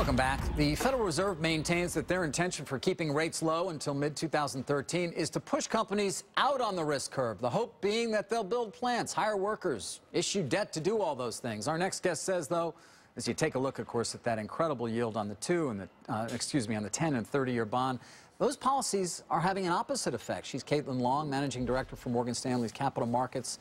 Welcome back. The Federal Reserve maintains that their intention for keeping rates low until mid-2013 is to push companies out on the risk curve, the hope being that they'll build plants, hire workers, issue debt to do all those things. Our next guest says, though, as you take a look, of course, at that incredible yield on the 10 and 30-year bond, those policies are having an opposite effect. She's Caitlin Long, Managing Director for Morgan Stanley's Capital Markets,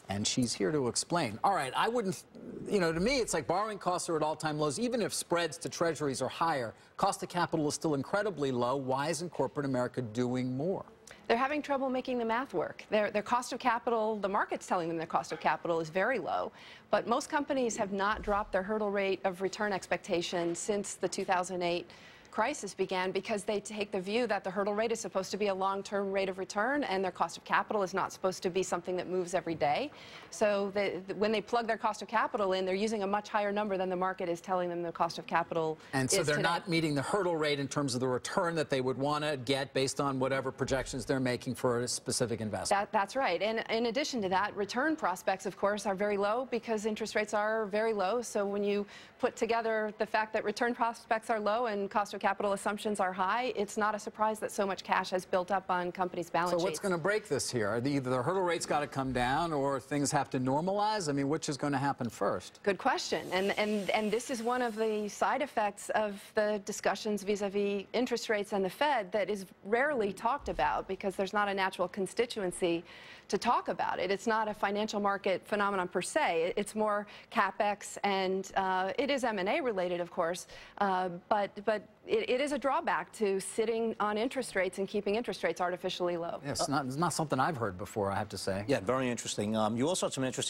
and she's here to explain. All right, I wouldn't, to me, it's like borrowing costs are at all-time lows. Even if spreads to treasuries are higher, cost of capital is still incredibly low. Why isn't corporate America doing more? They're having trouble making the math work. Their cost of capital, the market's telling them their cost of capital is very low, but most companies have not dropped their hurdle rate of return expectation since the 2008 crisis began, because they take the view that the hurdle rate is supposed to be a long-term rate of return and their cost of capital is not supposed to be something that moves every day. So when they plug their cost of capital in, they're using a much higher number than the market is telling them the cost of capital is. And so they're not meeting the hurdle rate in terms of the return that they would want to get based on whatever projections they're making for a specific investment. That's right. And in addition to that, return prospects, of course, are very low because interest rates are very low. So when you put together the fact that return prospects are low and cost of capital assumptions are high, it's not a surprise that so much cash has built up on companies' balance sheets. So what's going to break this here? Either the hurdle rate's got to come down or things have to normalize? I mean, which is going to happen first? Good question. And this is one of the side effects of the discussions vis-a-vis interest rates and the Fed that is rarely talked about because there's not a natural constituency to talk about it. It's not a financial market phenomenon per se. It's more CapEx, and it is M&A related, of course, but it is a drawback to sitting on interest rates and keeping interest rates artificially low. Yes, it's not something I've heard before, I have to say. Yeah, very interesting. You also had some interesting